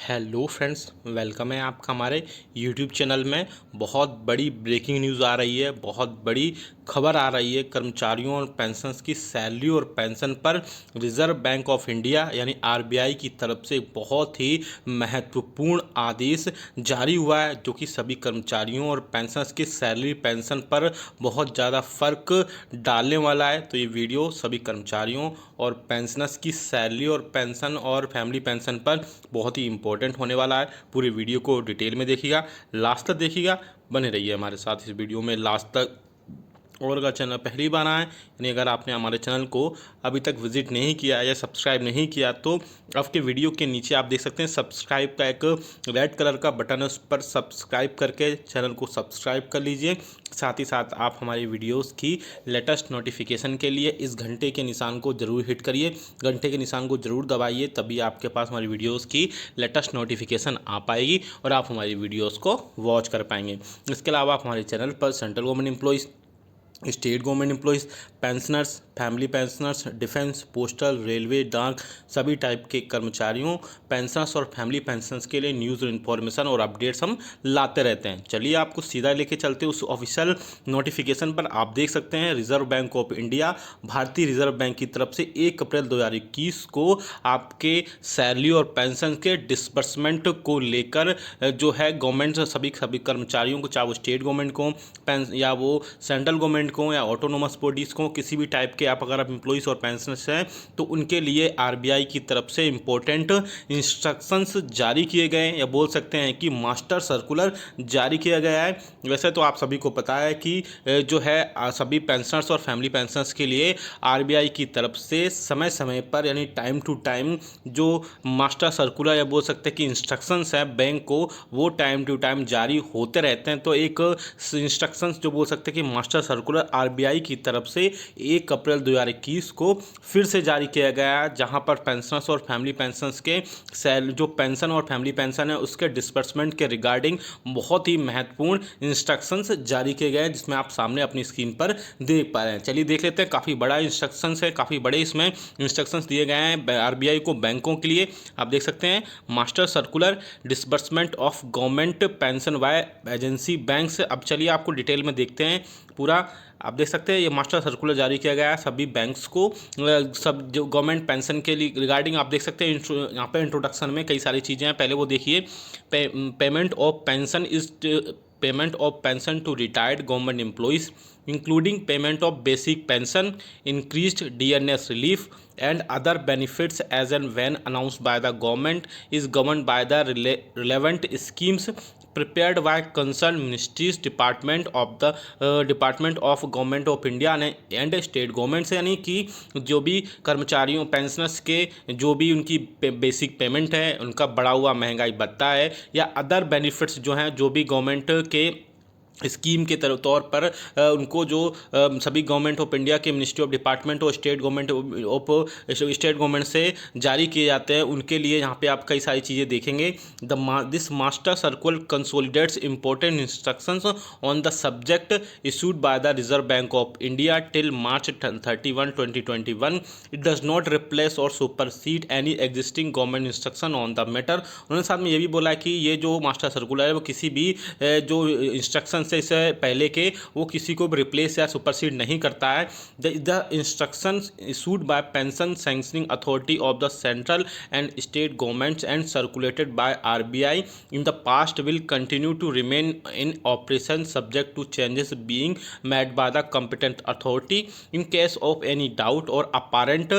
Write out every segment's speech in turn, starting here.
Hello friends, welcome है आपका हमारे यूट्यूब चैनल में। बहुत बड़ी ब्रेकिंग न्यूज़ आ रही है, बहुत बड़ी खबर आ रही है। कर्मचारियों और पेंशनर्स की सैलरी और पेंशन पर रिजर्व बैंक ऑफ इंडिया यानी आरबीआई की तरफ से बहुत ही महत्वपूर्ण आदेश जारी हुआ है, जो कि सभी कर्मचारियों और पेंशनर्स की सैलरी पेंशन पर बहुत ज़्यादा फर्क डालने वाला है। तो ये वीडियो सभी कर्मचारियों और पेंशनर्स की सैलरी और पेंशन और फैमिली पेंशन पर बहुत ही इंपॉर्टेंट होने वाला है। पूरे वीडियो को डिटेल में देखिएगा, लास्ट तक देखिएगा, बने रहिए हमारे साथ इस वीडियो में लास्ट तक। और अगर चैनल पहली बार आए यानी अगर आपने हमारे चैनल को अभी तक विजिट नहीं किया या सब्सक्राइब नहीं किया, तो आपके वीडियो के नीचे आप देख सकते हैं सब्सक्राइब का एक रेड कलर का बटन है, उस पर सब्सक्राइब करके चैनल को सब्सक्राइब कर लीजिए। साथ ही साथ आप हमारी वीडियोस की लेटेस्ट नोटिफिकेशन के लिए इस घंटे के निशान को ज़रूर हिट करिए, घंटे के निशान को ज़रूर दबाइए, तभी आपके पास हमारी वीडियोस की लेटेस्ट नोटिफिकेशन आ पाएगी और आप हमारी वीडियोस को वॉच कर पाएंगे। इसके अलावा आप हमारे चैनल पर central government employees, state government employees, pensioners, family pensioners, defence, postal, railway, डाक, सभी टाइप के कर्मचारियों, पेंशनर्स और फैमिली पेंशनर्स के लिए न्यूज़ इन्फॉर्मेशन और अपडेट्स हम लाते रहते हैं। चलिए आपको सीधा लेके चलते हैं उस ऑफिशियल नोटिफिकेशन पर। आप देख सकते हैं रिजर्व बैंक ऑफ इंडिया, भारतीय रिजर्व बैंक की तरफ से 1 अप्रैल 2021 को आपके सैलरी और पेंशन के डिसबर्समेंट को लेकर जो है गवर्नमेंट सभी सभी कर्मचारियों को, चाहे वो स्टेट गवर्नमेंट को या वो सेंट्रल गवर्नमेंट को या ऑटोनोमस बॉडीज़ को, किसी भी टाइप के आप अगर आप एम्प्लॉइज़ और पेंशनर्स हैं तो उनके लिए आरबीआई की तरफ से इम्पोर्टेंट इंस्ट्रक्शंस जारी किए गए हैं, या बोल सकते हैं कि मास्टर सर्कुलर जारी किया गया है। वैसे तो आप सभी को पता है कि जो है सभी पेंशनर्स और फैमिली पेंशनर्स के लिए आरबीआई की तरफ से समय समय पर यानी टाइम टू टाइम जो मास्टर सर्कुलर या बोल सकते हैं कि इंस्ट्रक्शंस है बैंक को, वो टाइम टू टाइम जारी होते रहते हैं। तो एक इंस्ट्रक्शंस जो बोल सकते हैं कि मास्टर सर्कुलर आरबीआई की तरफ से 1 अप्रैल 2021 को फिर से जारी किया गया है, जहां पर पेंशनर्स और फैमिली पेंशनर्स के जो पेंशन और फैमिली पेंशन है उसके डिस्बर्समेंट के रिगार्डिंग बहुत ही महत्वपूर्ण इंस्ट्रक्शंस जारी किए गए हैं, जिसमें आप सामने अपनी स्क्रीन पर देख पा रहे हैं। चलिए देख लेते हैं। काफ़ी बड़ा इंस्ट्रक्शंस है, काफ़ी बड़े इसमें इंस्ट्रक्शंस दिए गए हैं आरबीआई को बैंकों के लिए। आप देख सकते हैं master circular disbursement of government pension Y agency banks. अब चलिए आपको डिटेल में देखते हैं पूरा। आप देख सकते हैं ये मास्टर सर्कुलर जारी किया गया है सभी बैंक्स को, सब जो गवर्नमेंट पेंशन के लिए रिगार्डिंग। आप देख सकते हैं यहाँ पे इंट्रोडक्शन में कई सारी चीज़ें हैं, पहले वो देखिए। Payment of pension is payment of pension to retired government employees including payment of basic pension, increased DNS relief and other benefits as and when announced by the government is governed by the relevant schemes prepared by concerned ministries, department of government of India and state governments। यानी कि जो भी कर्मचारियों pensioners के जो भी उनकी basic payment है, उनका बढ़ा हुआ महंगाई भत्ता है, या अदर बेनिफिट्स जो हैं जो भी गवर्नमेंट के स्कीम के तौर पर उनको जो सभी गवर्नमेंट ऑफ इंडिया के मिनिस्ट्री ऑफ डिपार्टमेंट और स्टेट गवर्नमेंट से जारी किए जाते हैं, उनके लिए यहाँ पे आप कई सारी चीज़ें देखेंगे। This master circular consolidates important instructions on the subject issued by the Reserve Bank of India till March 31, 2021। It does not replace or supersede any existing government instruction on the matter. उन्होंने साथ में ये भी बोला कि ये जो master circular है वो किसी भी जो इंस्ट्रक्शन से इससे पहले के वो किसी को भी रिप्लेस या सुपरसीड नहीं करता है। The instructions issued by pension sanctioning authority of the central and state governments and circulated by RBI in the past will continue to remain in operation subject to changes being made by the competent authority in case of any doubt or apparent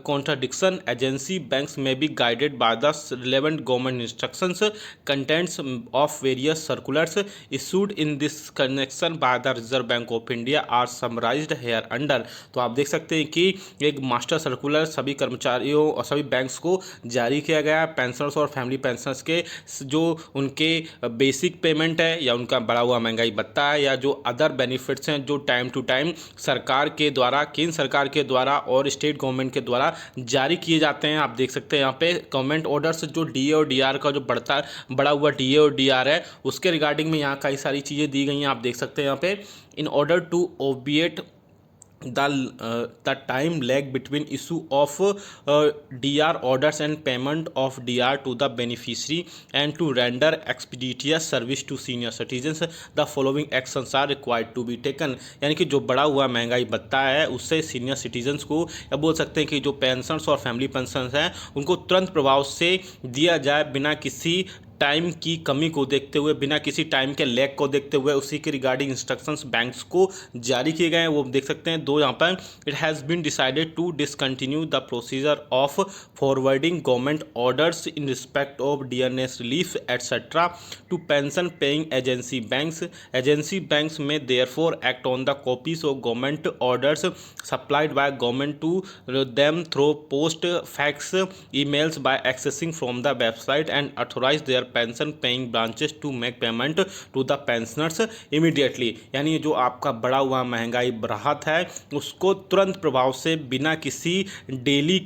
contradiction agency banks may be guided by the relevant government instructions contents of various circulars issued in this connection by the Reserve Bank of India are summarized here under। तो आप देख सकते हैं कि एक master circular सभी कर्मचारियों और सभी बैंक्स को जारी किया गया है। पेंशनर्स और फैमिली पेंशनर्स के जो उनके बेसिक पेमेंट है या उनका बढ़ा हुआ महंगाई भत्ता है या जो अदर बेनिफिट्स हैं जो टाइम टू टाइम सरकार के द्वारा, केंद्र सरकार के द्वारा और स्टेट गवर्नमेंट के द्वारा जारी किए जाते हैं। आप देख सकते हैं यहाँ पे गवर्नमेंट ऑर्डर्स जो डीए और डीआर का जो बढ़ा हुआ डीए और डीआर है उसके रिगार्डिंग में यहाँ कई सारी चीज़ें दी गई हैं। आप देख सकते हैं यहाँ पे in order to obviate the time lag between issue of DR orders and payment of DR to the beneficiary, and to render expeditious service to senior citizens the following actions are required to be taken। यानी कि जो बढ़ा हुआ महंगाई भत्ता है उससे senior citizens को, या बोल सकते हैं कि जो पेंशन्स और फैमिली पेंशन्स हैं उनको तुरंत प्रभाव से दिया जाए, बिना किसी टाइम की कमी को देखते हुए, बिना किसी टाइम के लैग को देखते हुए। उसी के रिगार्डिंग इंस्ट्रक्शंस बैंक्स को जारी किए गए हैं, वो देख सकते हैं दो यहाँ पर। It has been decided to discontinue the procedure of forwarding government orders in respect of dearness relief etcetera to pension paying agency banks. Agency banks may therefore act on the copies of government orders supplied by government to them through post fax emails by accessing from the website and authorize their pension paying branches to make payment to the pensioners immediately. यानी जो आपका बढ़ा हुआ महंगाई राहत है उसको तुरंत प्रभाव से, बिना किसी डिले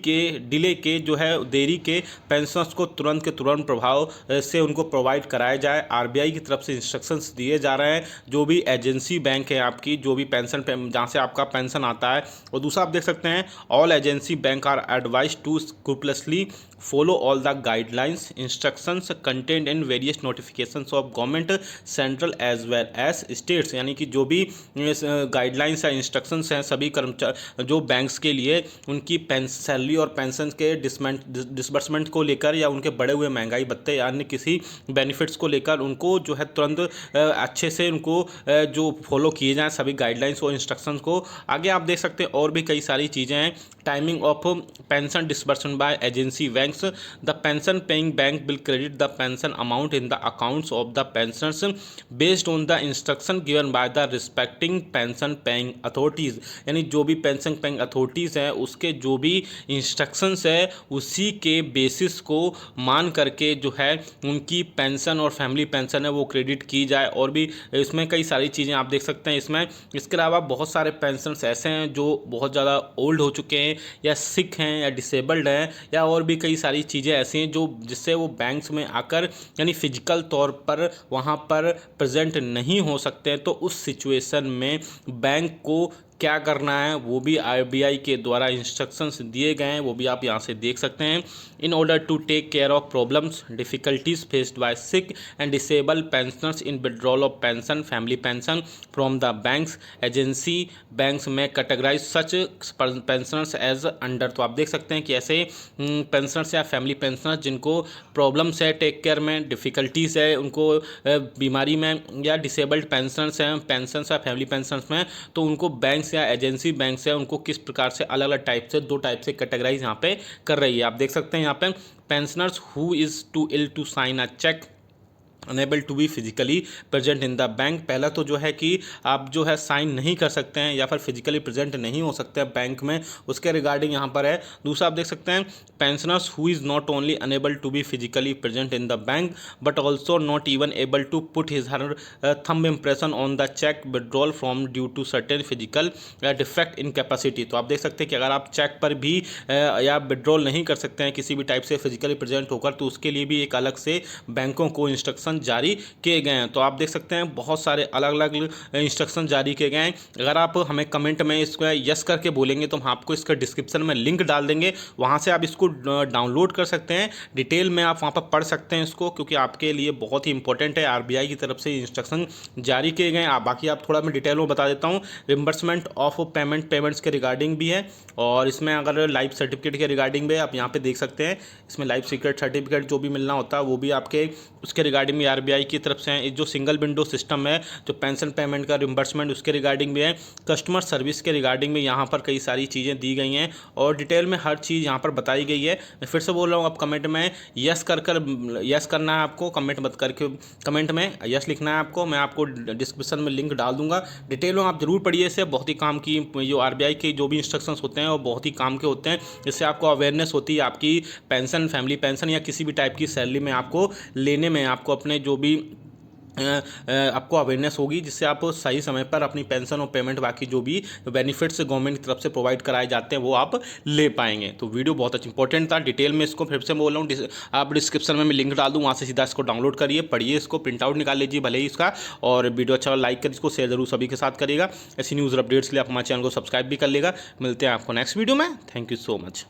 के जो है देरी के, पेंशनर्स को तुरंत के तुरंत प्रभाव से उनको प्रोवाइड कराया जाए। आरबीआई की तरफ से इंस्ट्रक्शंस दिए जा रहे हैं। जो भी एजेंसी बैंक है आपकी, जो भी पेंशन जहाँ से आपका पेंशन आता है, और दूसरा आप देख सकते हैं all agency bank are advise to scrupulously follow all the guidelines instructions contained in various notifications of government central as well as states। यानी कि जो भी गाइडलाइंस है, इंस्ट्रक्शंस हैं सभी कर्मचारी जो बैंक्स के लिए, उनकी सैलरी और पेंशन के डिसबर्समेंट को लेकर, या उनके बढ़े हुए महंगाई भत्ते या अन्य किसी बेनिफिट्स को लेकर, उनको जो है तुरंत अच्छे से उनको जो फॉलो किए जाएँ सभी गाइडलाइंस और इंस्ट्रक्शंस को। आगे आप देख सकते हैं और भी कई सारी चीज़ें हैं। Timing of pension disbursement by agency bank. The pension paying bank will credit the pension amount in the accounts of the pensioners based on the instruction given by the respecting pension paying authorities। यानी जो भी pension paying authorities हैं उसके जो भी instructions है उसी के बेसिस को मान करके जो है उनकी पेंशन और फैमिली पेंशन है वो क्रेडिट की जाए। और भी इसमें कई सारी चीज़ें आप देख सकते हैं इसमें। इसके अलावा बहुत सारे पेंशनर्स ऐसे हैं जो बहुत ज़्यादा ओल्ड हो चुके हैं, या सिक हैं, या डिसेबल्ड हैं, या और भी कई सारी चीज़ें ऐसी हैं जो जिससे वो बैंक्स में आकर यानी फिजिकल तौर पर वहाँ पर प्रेजेंट नहीं हो सकते हैं। तो उस सिचुएशन में बैंक को क्या करना है वो भी आरबीआई के द्वारा इंस्ट्रक्शंस दिए गए हैं, वो भी आप यहाँ से देख सकते हैं। In order to take care of problems difficulties faced by sick and disable pensioners in withdrawal of pension family pension from the banks, agency banks में categorize such pensioners as under. तो आप देख सकते हैं कि ऐसे पेंशनर्स या family pensioners जिनको प्रॉब्लम्स है टेक केयर में, डिफ़िकल्टीज़ है उनको बीमारी में, या डिसेबल्ड पेंशनर्स हैं पेंशनर्स या फैमिली पेंशनर्स में, तो उनको बैंक या एजेंसी बैंक से उनको किस प्रकार से अलग अलग टाइप से, दो टाइप से कैटेगराइज यहाँ पे कर रही है। आप देख सकते हैं यहाँ पे pensioners who is too ill to sign a cheque unable to be physically present in the bank. पहला तो जो है कि आप जो है साइन नहीं कर सकते हैं या फिर फिजिकली प्रेजेंट नहीं हो सकते हैं बैंक में, उसके रिगार्डिंग यहाँ पर है। दूसरा आप देख सकते हैं pensioners who is not only unable to be physically present in the bank but also not even able to put his her thumb impression on the cheque withdrawal from due to certain physical defect in capacity. तो आप देख सकते हैं कि अगर आप check पर भी या विड्रॉल नहीं कर सकते हैं किसी भी टाइप से फिजिकली प्रेजेंट होकर, तो उसके लिए भी एक अलग से बैंकों को इंस्ट्रक्शन जारी किए गए हैं। तो आप देख सकते हैं बहुत सारे अलग अलग इंस्ट्रक्शन जारी किए गए हैं। अगर आप हमें कमेंट में इसको यस करके बोलेंगे तो हम आपको इसका डिस्क्रिप्शन में लिंक डाल देंगे, वहाँ से आप इसको डाउनलोड कर सकते हैं, डिटेल में आप वहाँ पर पढ़ सकते हैं इसको, क्योंकि आपके लिए बहुत ही इंपॉर्टेंट है। आरबीआई की तरफ से इंस्ट्रक्शन जारी किए गए हैं। बाकी आप थोड़ा मैं डिटेल में बता देता हूँ। रिम्बर्समेंट ऑफ पेमेंट्स के रिगार्डिंग भी है, और इसमें अगर लाइफ सर्टिफिकेट के रिगार्डिंग भी आप यहाँ पे देख सकते हैं। इसमें लाइफ सीक्रेट सर्टिफिकेट जो भी मिलना होता है वो भी आपके उसके रिगार्डिंग आरबीआई की तरफ से है। जो सिंगल विंडो सिस्टम है जो पेंशन पेमेंट का रिम्बर्समेंट उसके रिगार्डिंग भी है। कस्टमर सर्विस के रिगार्डिंग में यहाँ पर कई सारी चीज़ें दी गई हैं और डिटेल में हर चीज़ यहाँ पर बताई गई है। मैं फिर से बोल रहा हूँ, आप कमेंट में यस यस करना है आपको, कमेंट मत करके कमेंट में यस लिखना है आपको। मैं आपको डिस्क्रिप्शन में लिंक डाल दूंगा, डिटेल में आप जरूर पढ़िए। इससे बहुत ही काम की जो आरबीआई के जो भी इंस्ट्रक्शंस होते हैं वो बहुत ही काम के होते हैं। इससे आपको अवेयरनेस होती है आपकी पेंशन फैमिली पेंशन या किसी भी टाइप की सैलरी में आपको लेने में, आपको अपने जो भी आपको अवेयरनेस होगी, जिससे आप सही समय पर अपनी पेंशन और पेमेंट बाकी जो भी बेनिफिट्स गवर्नमेंट की तरफ से प्रोवाइड कराए जाते हैं वो आप ले पाएंगे। तो वीडियो बहुत अच्छा इंपॉर्टेंट था, डिटेल में इसको फिर से बोल रहा हूँ, आप डिस्क्रिप्शन में मैं लिंक डाल दूँ, वहाँ से सीधा इसको डाउनलोड करिए, पढ़िए, इसको प्रिंट आउट निकाल लीजिए भले ही इसका, और वीडियो अच्छा लाइक कर इसको शेयर जरूर सभी के साथ करिएगा। ऐसी न्यूज़ अपडेट्स के लिए आप हमारे चैनल को सब्सक्राइब भी कर लेगा। मिलते हैं आपको नेक्स्ट वीडियो में। Thank you so much.